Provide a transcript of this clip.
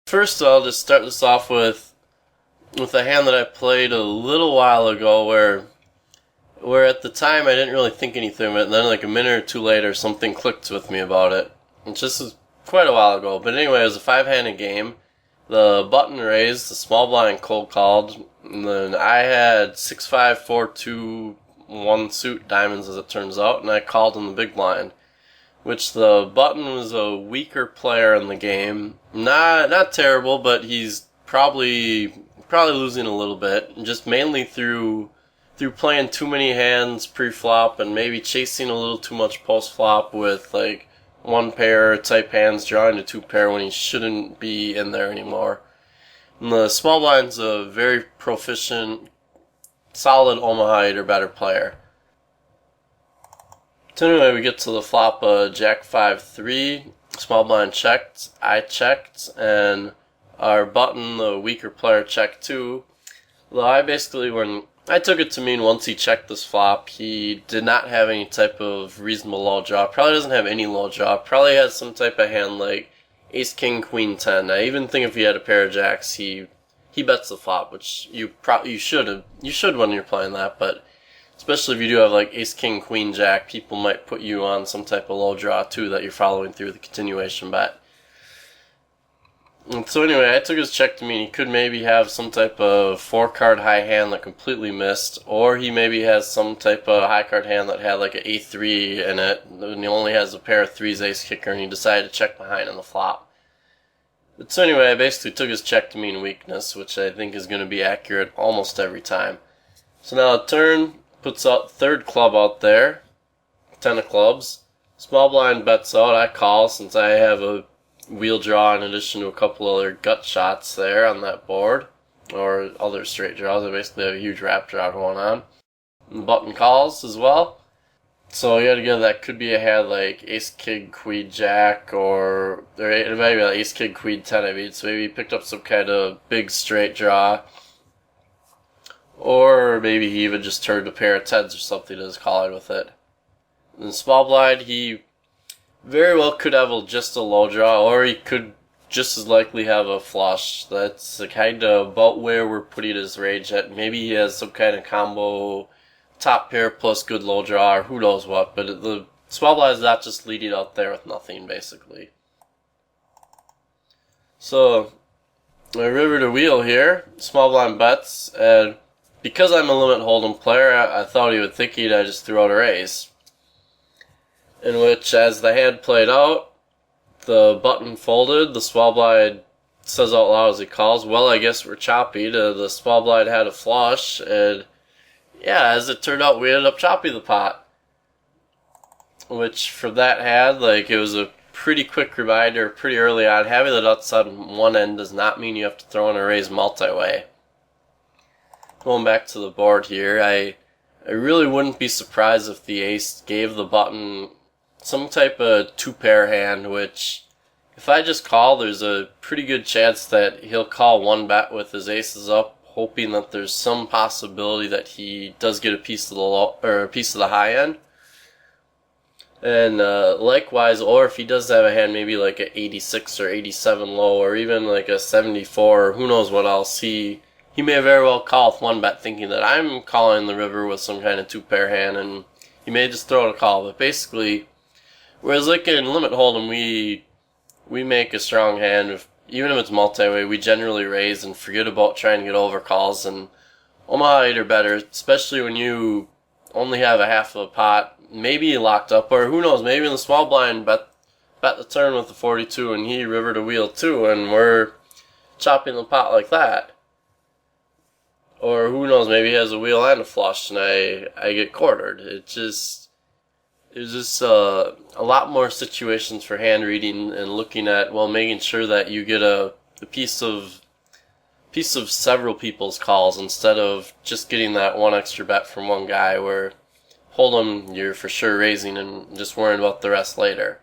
First, I'll just start this off with a hand that I played a little while ago where at the time I didn't really think anything of it, and then like a minute or two later something clicked with me about it. It just was quite a while ago. But anyway, it was a 5-handed game. The button raised, the small blind cold called, and then I had 6-5, 4-2, 1 suit diamonds as it turns out, and I called in the big blind. Which the button was a weaker player in the game. Not terrible, but he's probably losing a little bit, just mainly through playing too many hands pre-flop and maybe chasing a little too much post-flop with like 1 pair type hands drawing to 2 pair when he shouldn't be in there anymore. And the small blind's a very proficient, solid Omaha 8 or better player. So anyway, we get to the flop Jack 5-3, small blind checked, I checked, and our button, the weaker player, checked too. Though I basically, when I took it to mean once he checked this flop, he did not have any type of reasonable low draw. Probably doesn't have any low draw. Probably has some type of hand like Ace King Queen 10. I even think if he had a pair of jacks, he bets the flop, which you should when you're playing that, but especially if you do have like Ace King Queen Jack, people might put you on some type of low draw too that you're following through the continuation bet. And so anyway, I took his check to mean he could maybe have some type of 4-card high hand that completely missed, or he maybe has some type of high card hand that had like an A3 in it, and he only has a pair of 3s ace kicker, and he decided to check behind on the flop. But so anyway, I basically took his check to mean weakness, which I think is going to be accurate almost every time. So now a turn puts out third club out there, 10 of clubs. Small blind bets out, I call since I have a wheel draw in addition to a couple other gut shots there on that board, or other straight draws. I basically have a huge wrap draw going on. And the button calls as well. So you gotta get that could be a hand like Ace King Queen Jack, or maybe like Ace King Queen 10 I mean, so maybe he picked up some kind of big straight draw. Or maybe he even just turned a pair of 10s or something to his calling with it. In small blind, he very well could have just a low draw, or he could just as likely have a flush. That's kind of about where we're putting his range at. Maybe he has some kind of combo top pair plus good low draw, or who knows what, but the small blind is not just leading out there with nothing, basically. So, I river to wheel here, small blind bets, and because I'm a limit hold'em player, I thought he would think I just threw out a raise. In which, as the hand played out, the button folded, the small blind says out loud as he calls, well, I guess we're choppy. The small blind had a flush, and yeah, as it turned out, we ended up choppy the pot. Which, for that hand, like, it was a pretty quick reminder, pretty early on, having the nuts on one end does not mean you have to throw in a raise multi-way. Going back to the board here, I really wouldn't be surprised if the ace gave the button some type of 2-pair hand, which, if I just call, there's a pretty good chance that he'll call 1 bet with his aces up, hoping that there's some possibility that he does get a piece of the low, or a piece of the high end. And likewise, or if he does have a hand, maybe like a 86 or 87 low, or even like a 74, or who knows what else, he may very well call with 1 bet thinking that I'm calling the river with some kind of 2-pair hand, and he may just throw out a call. But basically, whereas like in limit hold'em, we make a strong hand, even if it's multi-way, we generally raise and forget about trying to get over calls, and Omaha 8 or better, especially when you only have a half of a pot, maybe locked up, or who knows, maybe in the small blind bet the turn with the 42 and he river to wheel too, and we're chopping the pot like that. Or who knows, maybe he has a wheel and a flush and I get quartered. There's just a lot more situations for hand reading and looking at, well, making sure that you get a piece of several people's calls instead of just getting that one extra bet from one guy where hold'em you're for sure raising and just worrying about the rest later.